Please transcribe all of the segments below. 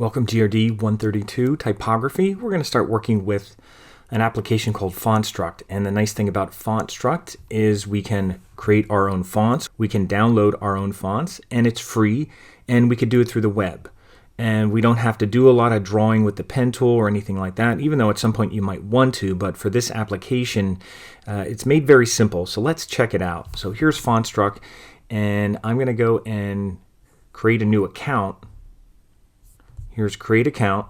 Welcome to GRD132 typography. We're going to start working with an application called Fontstruct. And the nice thing about Fontstruct is we can create our own fonts. We can download our own fonts, and it's free, and we could do it through the web. And we don't have to do a lot of drawing with the pen tool or anything like that, even though at some point you might want to. But for this application, it's made very simple. So let's check it out. So here's Fontstruct, and I'm going to go and create a new account. Here's create account,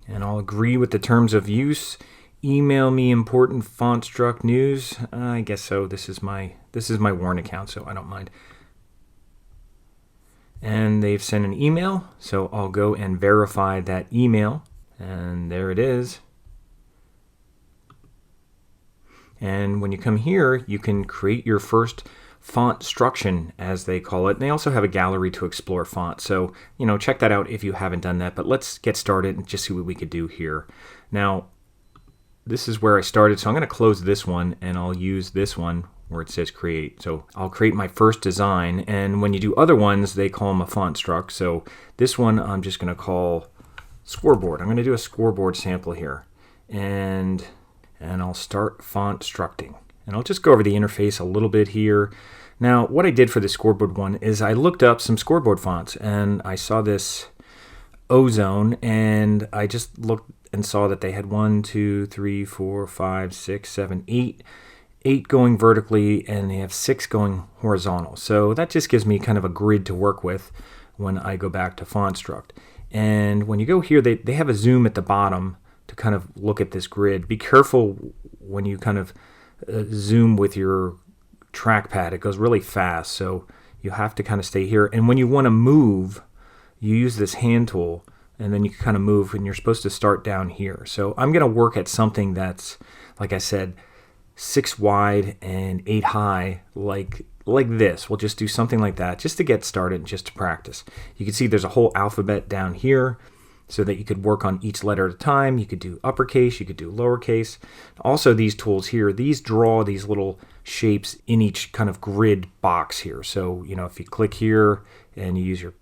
and I'll agree with the terms of use. Email me important Fontstruct news. I guess so. This is my Warren account, so I don't mind. And they've sent an email, so I'll go and verify that email, and there it is. And when you come here, you can create your first Fontstruction, as they call it. And they also have a gallery to explore fonts. So, check that out if you haven't done that. But let's get started and just see what we could do here. Now, this is where I started. So I'm going to close this one, and I'll use this one where it says create. So I'll create my first design. And when you do other ones, they call them a Fontstruct. So this one I'm just going to call scoreboard. I'm going to do a scoreboard sample here. And I'll start Fontstructing. And I'll just go over the interface a little bit here. Now, what I did for the scoreboard one is I looked up some scoreboard fonts, and I saw this Ozone, and I just looked and saw that they had 1, 2, 3, 4, 5, 6, 7, 8. 8 going vertically, and they have 6 going horizontal. So that just gives me kind of a grid to work with when I go back to Fontstruct. And when you go here, they have a zoom at the bottom to kind of look at this grid. Be careful when you kind of zoom with your trackpad. It goes really fast, so you have to kind of stay here. And when you want to move, you use this hand tool, and then you can kind of move, and you're supposed to start down here. So I'm going to work at something that's, like I said, 6 wide and 8 high, like this. We'll just do something like that just to get started and just to practice. You can see there's a whole alphabet down here, so that you could work on each letter at a time. You could do uppercase, you could do lowercase. Also, these tools here, these draw these little shapes in each kind of grid box here. So, if you click here and you use your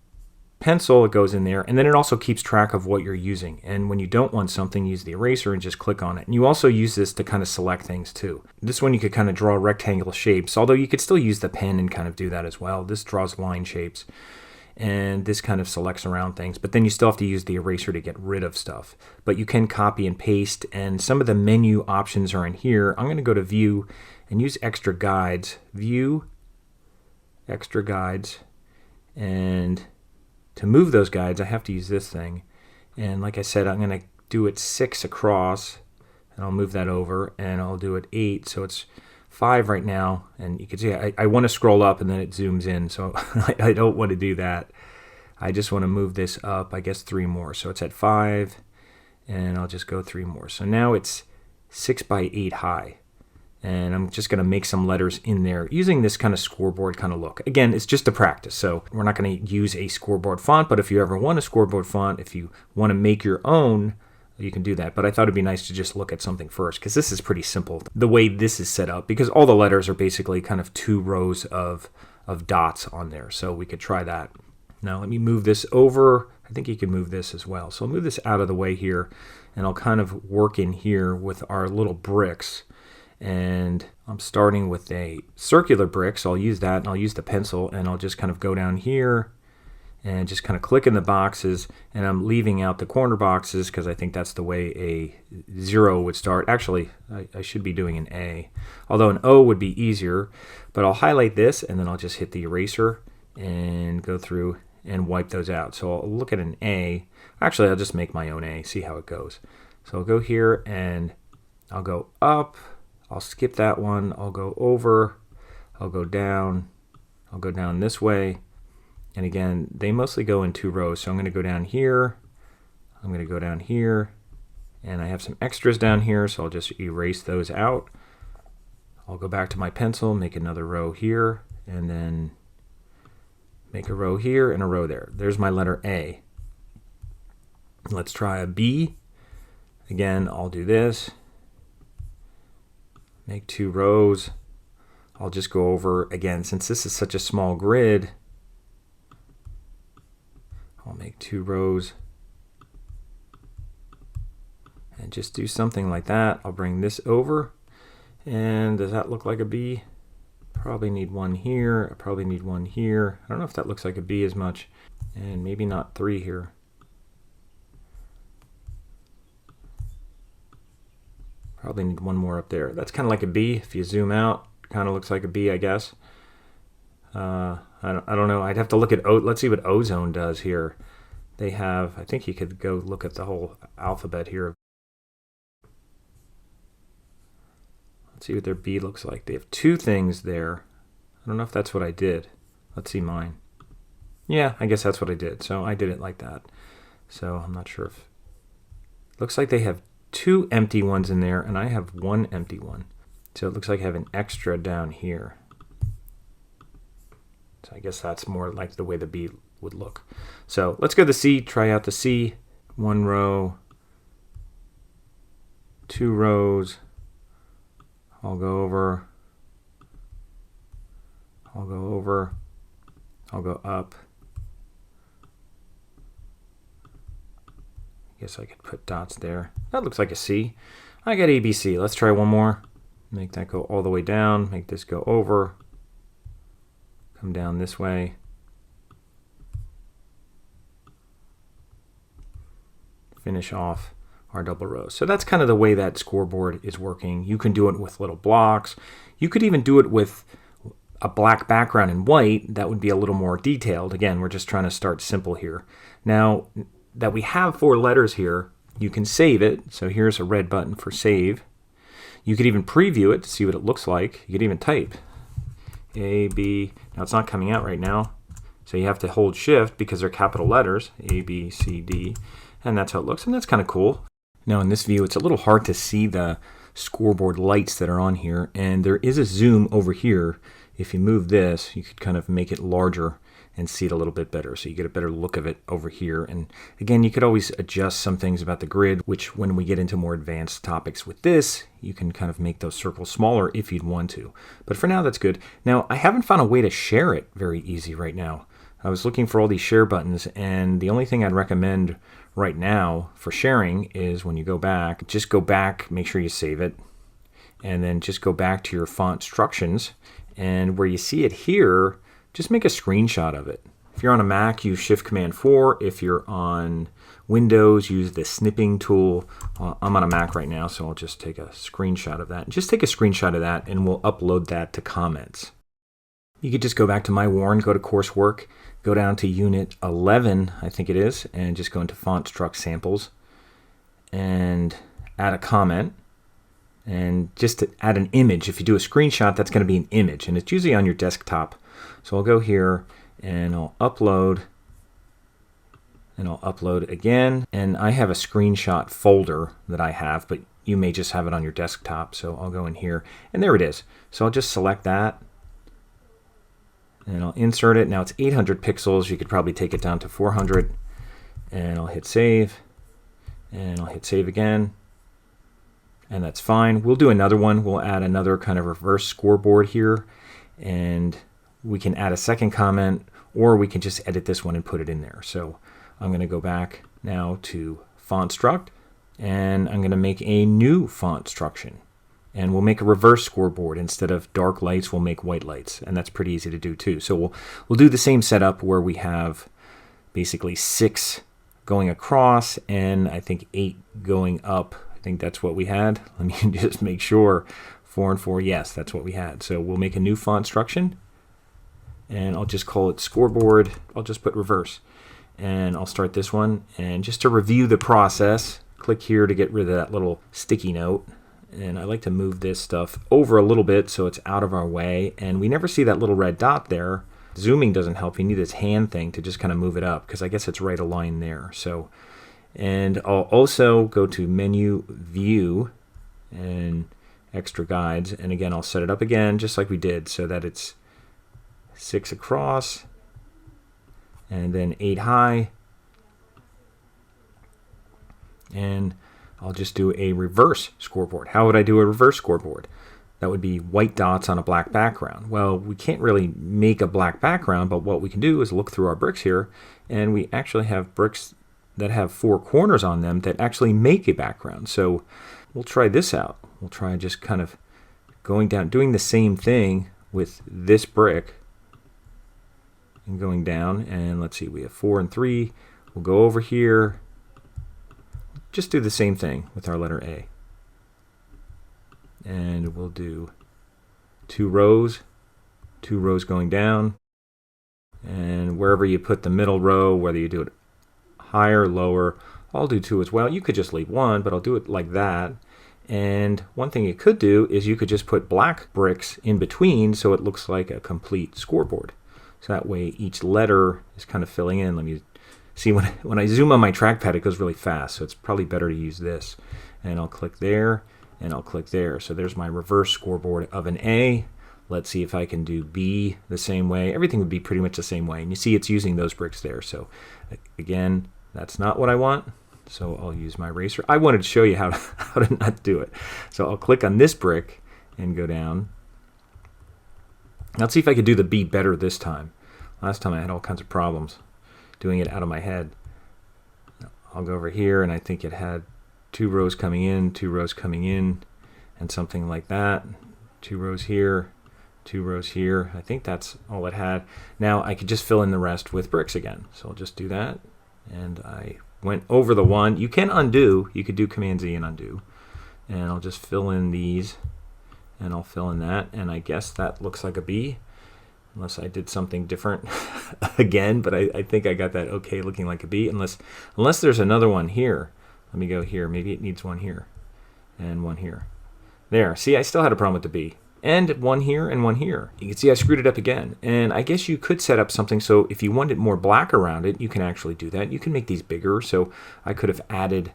pencil, it goes in there, and then it also keeps track of what you're using. And when you don't want something, use the eraser and just click on it. And you also use this to kind of select things too. This one you could kind of draw rectangular shapes, although you could still use the pen and kind of do that as well. This draws line shapes. And this kind of selects around things, but then you still have to use the eraser to get rid of stuff. But you can copy and paste, and some of the menu options are in here. I'm going to go to View and use Extra Guides. View, Extra Guides, and to move those guides, I have to use this thing. And like I said, I'm going to do it 6 across, and I'll move that over, and I'll do it 8, so it's 5 right now, and you can see I want to scroll up and then it zooms in, so I don't want to do that. I just want to move this up, I guess 3 more. So it's at 5, and I'll just go 3 more. So now it's 6 by 8 high, and I'm just going to make some letters in there using this kind of scoreboard kind of look. Again, it's just a practice, so we're not going to use a scoreboard font, but if you ever want a scoreboard font, if you want to make your own, you can do that. But I thought it'd be nice to just look at something first, because this is pretty simple the way this is set up, because all the letters are basically kind of 2 rows of dots on there. So we could try that. Now let me move this over. I think you can move this as well. So I'll move this out of the way here, and I'll kind of work in here with our little bricks. And I'm starting with a circular brick, so I'll use that, and I'll use the pencil, and I'll just kind of go down here and just kind of click in the boxes, and I'm leaving out the corner boxes because I think that's the way a 0 would start. Actually, I should be doing an A, although an O would be easier. But I'll highlight this, and then I'll just hit the eraser and go through and wipe those out. So I'll look at an A. Actually, I'll just make my own A, see how it goes. So I'll go here, and I'll go up. I'll skip that one. I'll go over. I'll go down. I'll go down this way. And again, they mostly go in 2 rows. So I'm going to go down here. I'm going to go down here. And I have some extras down here, so I'll just erase those out. I'll go back to my pencil, make another row here, and then make a row here and a row there. There's my letter A. Let's try a B. Again, I'll do this. Make 2 rows. I'll just go over, again, since this is such a small grid, I'll make 2 rows and just do something like that. I'll bring this over, and does that look like a B? Probably need 1 here. I probably need 1 here. I don't know if that looks like a B as much, and maybe not 3 here. Probably need 1 more up there. That's kind of like a B. If you zoom out, kind of looks like a B, I guess. I don't know. I'd have to look at let's see what ozone does here. They have, I think you could go look at the whole alphabet here. Let's see what their B looks like. They have 2 things there. I don't know if that's what I did. Let's see mine. Yeah, I guess that's what I did. So I did it like that. So I'm not sure if... Looks like they have 2 empty ones in there, and I have 1 empty one. So it looks like I have an extra down here. So I guess that's more like the way the B would look. So let's go to the C, try out the C. 1 row, 2 rows. I'll go over. I'll go over. I'll go up. Guess I could put dots there. That looks like a C. I got ABC. Let's try 1 more. Make that go all the way down. Make this go over. Come down this way. Finish off our double rows. So that's kind of the way that scoreboard is working. You can do it with little blocks. You could even do it with a black background and white. That would be a little more detailed. Again, we're just trying to start simple here. Now that we have 4 letters here, you can save it. So here's a red button for save. You could even preview it to see what it looks like. You could even type A, B. Now it's not coming out right now, so you have to hold shift because they're capital letters, A, B, C, D, and that's how it looks, and that's kind of cool. Now in this view, it's a little hard to see the scoreboard lights that are on here, and there is a zoom over here. If you move this, you could kind of make it larger and see it a little bit better, so you get a better look of it over here. And again, you could always adjust some things about the grid, which when we get into more advanced topics with this, you can kind of make those circles smaller if you'd want to. But for now, that's good. Now, I haven't found a way to share it very easy right now. I was looking for all these share buttons, and the only thing I'd recommend right now for sharing is when you go back, just go back, make sure you save it, and then just go back to your Fontstructions, and where you see it here, just make a screenshot of it. If you're on a Mac, use Shift-Command-4. If you're on Windows, use the snipping tool. I'm on a Mac right now, so I'll just take a screenshot of that. Just take a screenshot of that, and we'll upload that to comments. You could just go back to My Warren, go to Coursework, go down to Unit 11, I think it is, and just go into Fontstruct Samples, and add a comment. And just to add an image, if you do a screenshot, that's going to be an image, and it's usually on your desktop. So I'll go here and I'll upload, and I'll upload again. And I have a screenshot folder that I have, but you may just have it on your desktop. So I'll go in here, and there it is. So I'll just select that, and I'll insert it. Now it's 800 pixels. You could probably take it down to 400, and I'll hit save, and I'll hit save again. And that's fine. We'll do another one. We'll add another kind of reverse scoreboard here, and we can add a second comment, or we can just edit this one and put it in there. So I'm going to go back now to Fontstruct, and I'm going to make a new Fontstruction. And we'll make a reverse scoreboard. Instead of dark lights, we'll make white lights, and that's pretty easy to do too. So we'll do the same setup where we have basically 6 going across, and I think 8 going up. I think that's what we had. Let me just make sure. 4 and 4, yes, that's what we had. So we'll make a new Fontstruction, and I'll just call it scoreboard. I'll just put reverse, and I'll start this one. And just to review the process, click here to get rid of that little sticky note. And I like to move this stuff over a little bit so it's out of our way, and we never see that little red dot there. Zooming doesn't help. You need this hand thing to just kind of move it up, because I guess it's right aligned there. So, and I'll also go to Menu, View, and Extra Guides, and again I'll set it up again just like we did, so that it's 6 across and then 8 high, and I'll just do a reverse scoreboard. How would I do a reverse scoreboard? that would be white dots on a black background. Well, we can't really make a black background, but what we can do is look through our bricks here, and we actually have bricks that have 4 corners on them that actually make a background. So we'll try this out. We'll try just kind of going down, doing the same thing with this brick and going down. And let's see, we have 4 and 3. We'll go over here. Just do the same thing with our letter A. And we'll do 2 rows going down. And wherever you put the middle row, whether you do it higher, lower, I'll do 2 as well. You could just leave 1, but I'll do it like that. And one thing you could do is you could just put black bricks in between so it looks like a complete scoreboard. So that way each letter is kind of filling in. Let me see, when I zoom on my trackpad, it goes really fast, so it's probably better to use this. And I'll click there, and I'll click there. So there's my reverse scoreboard of an A. Let's see if I can do B the same way. Everything would be pretty much the same way. And you see it's using those bricks there. So again, that's not what I want. So I'll use my eraser. I wanted to show you how to not do it. So I'll click on this brick and go down. Let's see if I could do the B better this time. Last time I had all kinds of problems doing it out of my head. I'll go over here, and I think it had 2 rows coming in, 2 rows coming in, and something like that. 2 rows here, 2 rows here. I think that's all it had. Now I could just fill in the rest with bricks again. So I'll just do that. And I went over the 1. You can undo. You could do Command Z and undo. And I'll just fill in these, and I'll fill in that. And I guess that looks like a B, unless I did something different again. But I think I got that okay looking like a B, unless there's another one here. Let me go here. Maybe it needs one here and one here. There. See, I still had a problem with the B. And one here and one here. You can see I screwed it up again. And I guess you could set up something so if you wanted more black around it, you can actually do that. You can make these bigger. So I could have added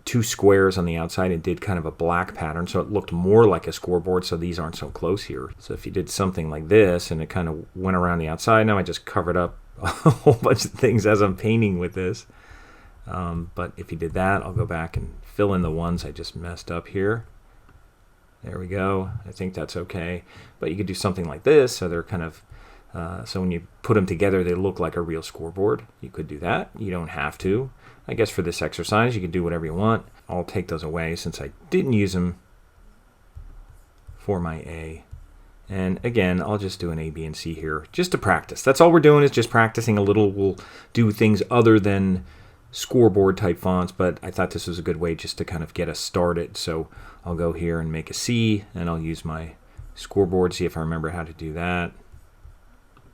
2 squares on the outside and did kind of a black pattern so it looked more like a scoreboard, so these aren't so close here. So if you did something like this and it kind of went around the outside, now I just covered up a whole bunch of things as I'm painting with this. But if you did that, I'll go back and fill in the ones I just messed up here. There we go. I think that's okay. But you could do something like this, so they're kind of, so when you put them together, they look like a real scoreboard. You could do that. You don't have to. I guess for this exercise, you can do whatever you want. I'll take those away since I didn't use them for my A. And again, I'll just do an A, B, and C here just to practice. That's all we're doing, is just practicing a little. We'll do things other than scoreboard type fonts, but I thought this was a good way just to kind of get us started. So I'll go here and make a C, and I'll use my scoreboard, see if I remember how to do that.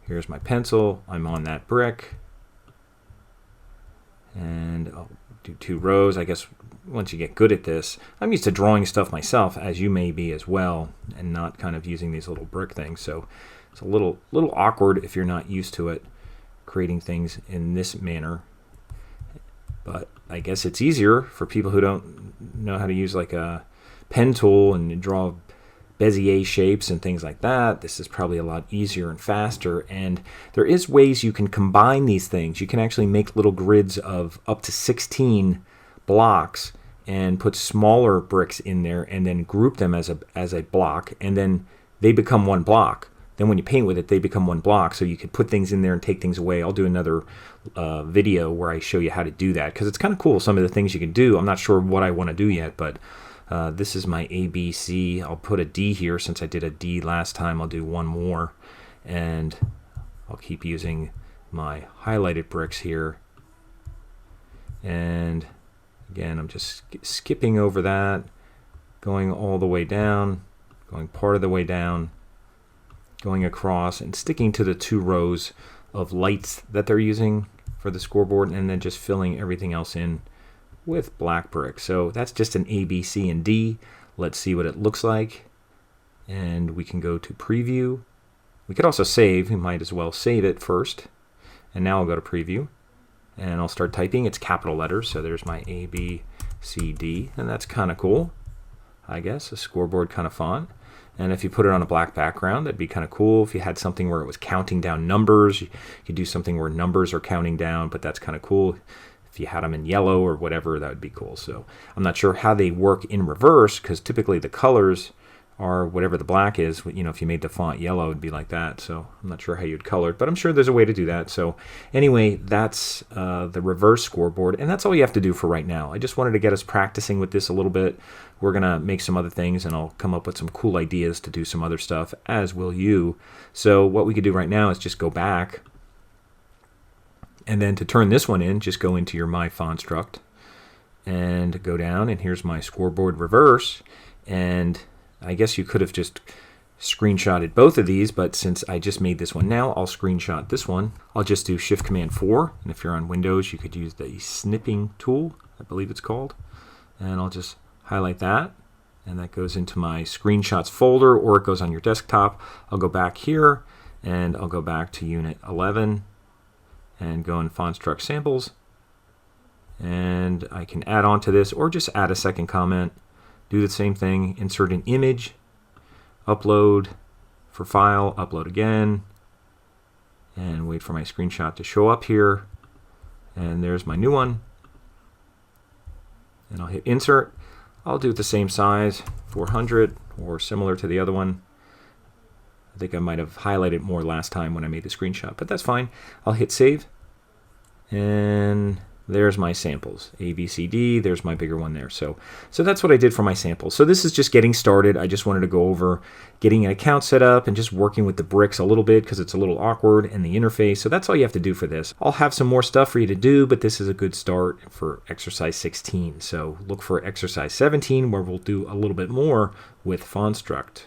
Here's my pencil. I'm on that brick. And I'll do 2 rows. I guess once you get good at this, I'm used to drawing stuff myself, as you may be as well, and not kind of using these little brick things. So it's a little awkward if you're not used to it, creating things in this manner. But I guess it's easier for people who don't know how to use like a pen tool and draw Bezier shapes and things like that. This is probably a lot easier and faster. And there is ways you can combine these things. You can actually make little grids of up to 16 blocks and put smaller bricks in there and then group them as a block, and then they become one block. Then when you paint with it, they become one block, so you could put things in there and take things away. I'll do another video where I show you how to do that, because it's kind of cool, some of the things you can do. I'm not sure what I want to do yet, but this is my A, B, C. I'll put a D here since I did a D last time. I'll do one more, and I'll keep using my highlighted bricks here. And again, I'm just skipping over that, going all the way down, going part of the way down, going across and sticking to the 2 rows of lights that they're using for the scoreboard, and then just filling everything else in with black brick. So that's just an A, B, C, and D. Let's see what it looks like. And we can go to preview. We could also save. We might as well save it first. And now I'll go to preview, and I'll start typing. It's capital letters, so there's my A, B, C, D, and that's kind of cool, I guess, a scoreboard kind of font. And if you put it on a black background, that'd be kind of cool. If you had something where it was counting down numbers, you could do something where numbers are counting down, but that's kind of cool. If you had them in yellow or whatever, that would be cool. So I'm not sure how they work in reverse, because typically the colors or whatever the black is. You know, if you made the font yellow, it'd be like that. So I'm not sure how you'd color it, but I'm sure there's a way to do that. So anyway, that's the reverse scoreboard, and that's all you have to do for right now. I just wanted to get us practicing with this a little bit. We're going to make some other things, and I'll come up with some cool ideas to do some other stuff, as will you. So what we could do right now is just go back, and then to turn this one in, just go into your My Fontstruct and go down, and here's my scoreboard reverse. And I guess you could have just screenshotted both of these, but since I just made this one now, I'll screenshot this one. I'll just do Shift Command 4, and if you're on Windows, you could use the snipping tool, I believe it's called. And I'll just highlight that, and that goes into my screenshots folder, or it goes on your desktop. I'll go back here, and I'll go back to Unit 11, and go in Fontstruct Samples, and I can add on to this, or just add a second comment. Do the same thing, insert an image, upload for file, upload again, and wait for my screenshot to show up here. And there's my new one. And I'll hit insert. I'll do it the same size, 400, or similar to the other one. I think I might have highlighted more last time when I made the screenshot, but that's fine. I'll hit save, and there's my samples, A, B, C, D. There's my bigger one there. So that's what I did for my samples. So this is just getting started. I just wanted to go over getting an account set up and just working with the bricks a little bit because it's a little awkward and the interface. So that's all you have to do for this. I'll have some more stuff for you to do, but this is a good start for exercise 16. So look for exercise 17 where we'll do a little bit more with Fontstruct.